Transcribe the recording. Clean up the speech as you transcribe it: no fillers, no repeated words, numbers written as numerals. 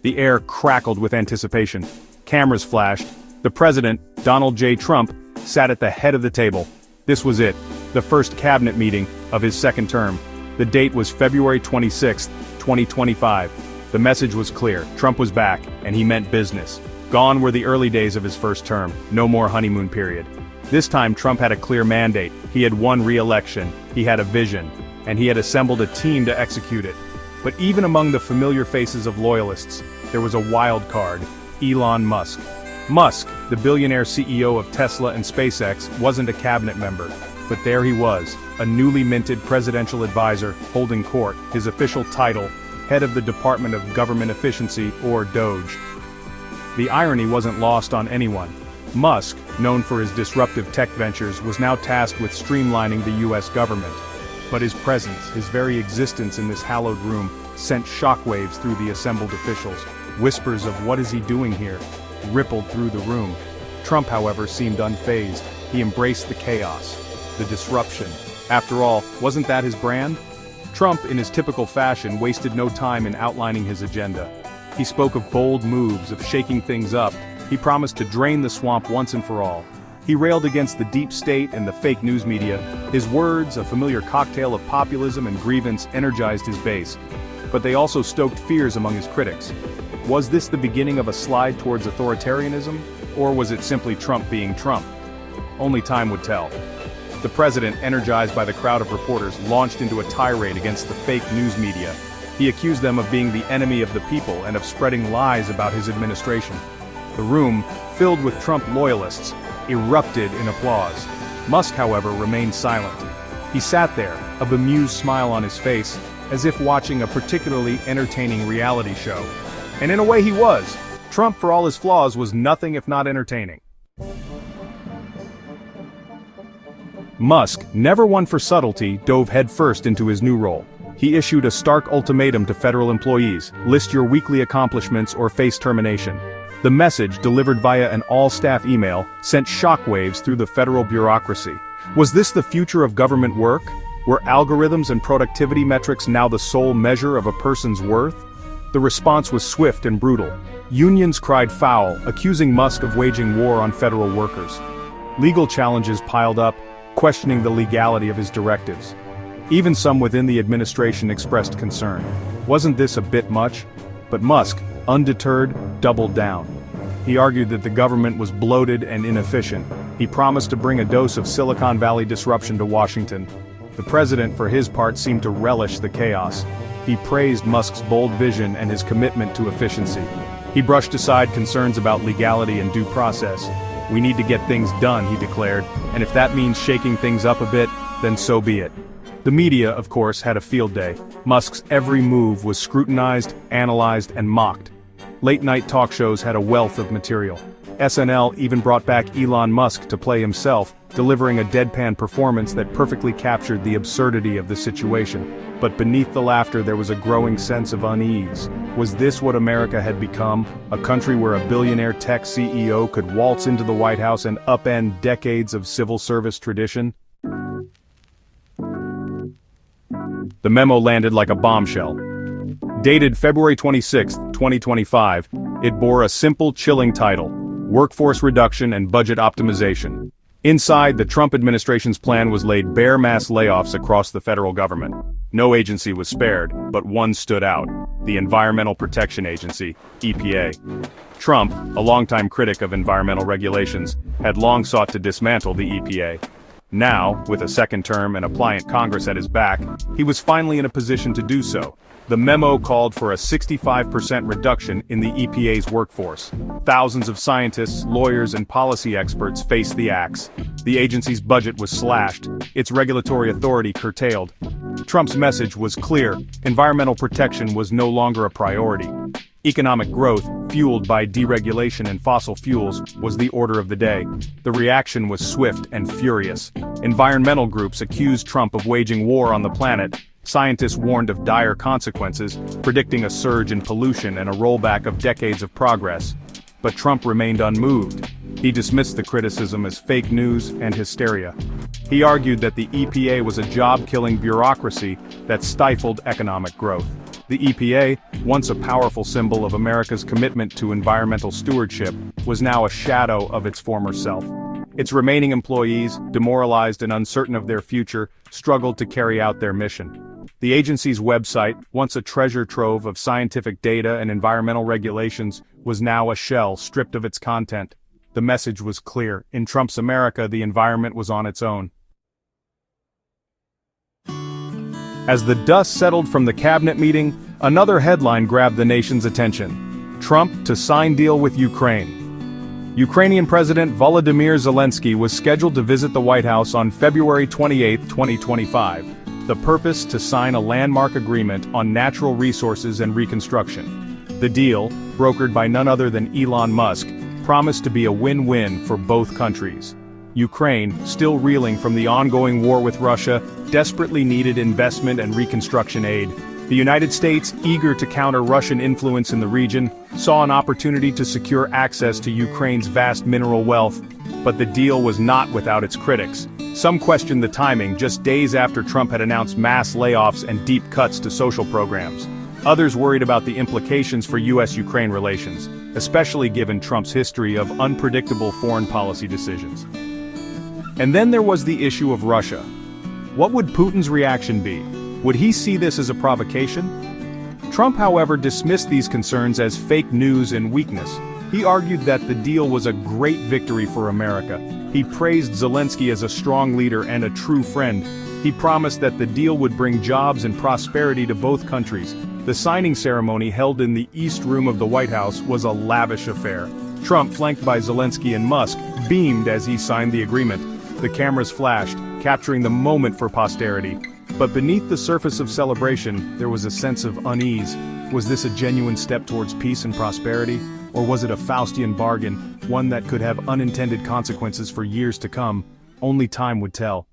The air crackled with anticipation. Cameras flashed. The president, Donald J. Trump, sat at the head of the table. This was it, the first cabinet meeting of his second term. The date was February 26, 2025. The message was clear: Trump was back, and he meant business. Gone were the early days of his first term, no more honeymoon period. This time Trump had a clear mandate, he had won re-election, he had a vision, and he had assembled a team to execute it. But even among the familiar faces of loyalists, there was a wild card: Elon Musk. Musk, the billionaire CEO of Tesla and SpaceX, wasn't a cabinet member, but there he was, a newly minted presidential advisor, holding court, his official title, head of the Department of Government Efficiency, or DOGE. The irony wasn't lost on anyone. Musk, known for his disruptive tech ventures, was now tasked with streamlining the US government. But his presence, his very existence in this hallowed room, sent shockwaves through the assembled officials. Whispers of "what is he doing here?" rippled through the room. Trump, however, seemed unfazed. He embraced the chaos, the disruption. After all, wasn't that his brand? Trump, in his typical fashion, wasted no time in outlining his agenda. He spoke of bold moves, of shaking things up. He promised to drain the swamp once and for all. He railed against the deep state and the fake news media. His words, a familiar cocktail of populism and grievance, energized his base. But they also stoked fears among his critics. Was this the beginning of a slide towards authoritarianism, or was it simply Trump being Trump? Only time would tell. The president, energized by the crowd of reporters, launched into a tirade against the fake news media. He accused them of being the enemy of the people and of spreading lies about his administration. The room, filled with Trump loyalists, erupted in applause. Musk, however, remained silent. He sat there, a bemused smile on his face, as if watching a particularly entertaining reality show. And in a way he was. Trump, for all his flaws, was nothing if not entertaining. Musk, never one for subtlety, dove headfirst into his new role. He issued a stark ultimatum to federal employees: list your weekly accomplishments or face termination. The message, delivered via an all-staff email, sent shockwaves through the federal bureaucracy. Was this the future of government work? Were algorithms and productivity metrics now the sole measure of a person's worth? The response was swift and brutal. Unions cried foul, accusing Musk of waging war on federal workers. Legal challenges piled up, questioning the legality of his directives. Even some within the administration expressed concern. Wasn't this a bit much? But Musk, undeterred, doubled down. He argued that the government was bloated and inefficient. He promised to bring a dose of Silicon Valley disruption to Washington. The president, for his part, seemed to relish the chaos. He praised Musk's bold vision and his commitment to efficiency. He brushed aside concerns about legality and due process. "We need to get things done," he declared, "and if that means shaking things up a bit, then so be it." The media, of course, had a field day. Musk's every move was scrutinized, analyzed, and mocked. Late-night talk shows had a wealth of material. SNL even brought back Elon Musk to play himself, delivering a deadpan performance that perfectly captured the absurdity of the situation. But beneath the laughter there was a growing sense of unease. Was this what America had become? A country where a billionaire tech CEO could waltz into the White House and upend decades of civil service tradition? The memo landed like a bombshell. Dated February 26, 2025, it bore a simple, chilling title: Workforce Reduction and Budget Optimization. Inside, the Trump administration's plan was laid bare: mass layoffs across the federal government. No agency was spared, but one stood out: the Environmental Protection Agency, EPA. Trump, a longtime critic of environmental regulations, had long sought to dismantle the EPA. Now, with a second term and a pliant Congress at his back, he was finally in a position to do so. The memo called for a 65% reduction in the EPA's workforce. Thousands of scientists, lawyers, and policy experts faced the axe. The agency's budget was slashed, its regulatory authority curtailed. Trump's message was clear: environmental protection was no longer a priority. Economic growth, fueled by deregulation and fossil fuels, was the order of the day. The reaction was swift and furious. Environmental groups accused Trump of waging war on the planet. Scientists warned of dire consequences, predicting a surge in pollution and a rollback of decades of progress. But Trump remained unmoved. He dismissed the criticism as fake news and hysteria. He argued that the EPA was a job-killing bureaucracy that stifled economic growth. The EPA, once a powerful symbol of America's commitment to environmental stewardship, was now a shadow of its former self. Its remaining employees, demoralized and uncertain of their future, struggled to carry out their mission. The agency's website, once a treasure trove of scientific data and environmental regulations, was now a shell stripped of its content. The message was clear: in Trump's America, the environment was on its own. As the dust settled from the cabinet meeting, another headline grabbed the nation's attention: Trump to sign deal with Ukraine. Ukrainian President Volodymyr Zelensky was scheduled to visit the White House on February 28, 2025. The purpose: to sign a landmark agreement on natural resources and reconstruction. The deal, brokered by none other than Elon Musk, promised to be a win-win for both countries. Ukraine, still reeling from the ongoing war with Russia, desperately needed investment and reconstruction aid. The United States, eager to counter Russian influence in the region, saw an opportunity to secure access to Ukraine's vast mineral wealth. But the deal was not without its critics. Some questioned the timing, just days after Trump had announced mass layoffs and deep cuts to social programs. Others worried about the implications for U.S.-Ukraine relations, especially given Trump's history of unpredictable foreign policy decisions. And then there was the issue of Russia. What would Putin's reaction be? Would he see this as a provocation? Trump, however, dismissed these concerns as fake news and weakness. He argued that the deal was a great victory for America. He praised Zelensky as a strong leader and a true friend. He promised that the deal would bring jobs and prosperity to both countries. The signing ceremony, held in the East Room of the White House, was a lavish affair. Trump, flanked by Zelensky and Musk, beamed as he signed the agreement. The cameras flashed, capturing the moment for posterity. But beneath the surface of celebration, there was a sense of unease. Was this a genuine step towards peace and prosperity? Or was it a Faustian bargain, one that could have unintended consequences for years to come? Only time would tell.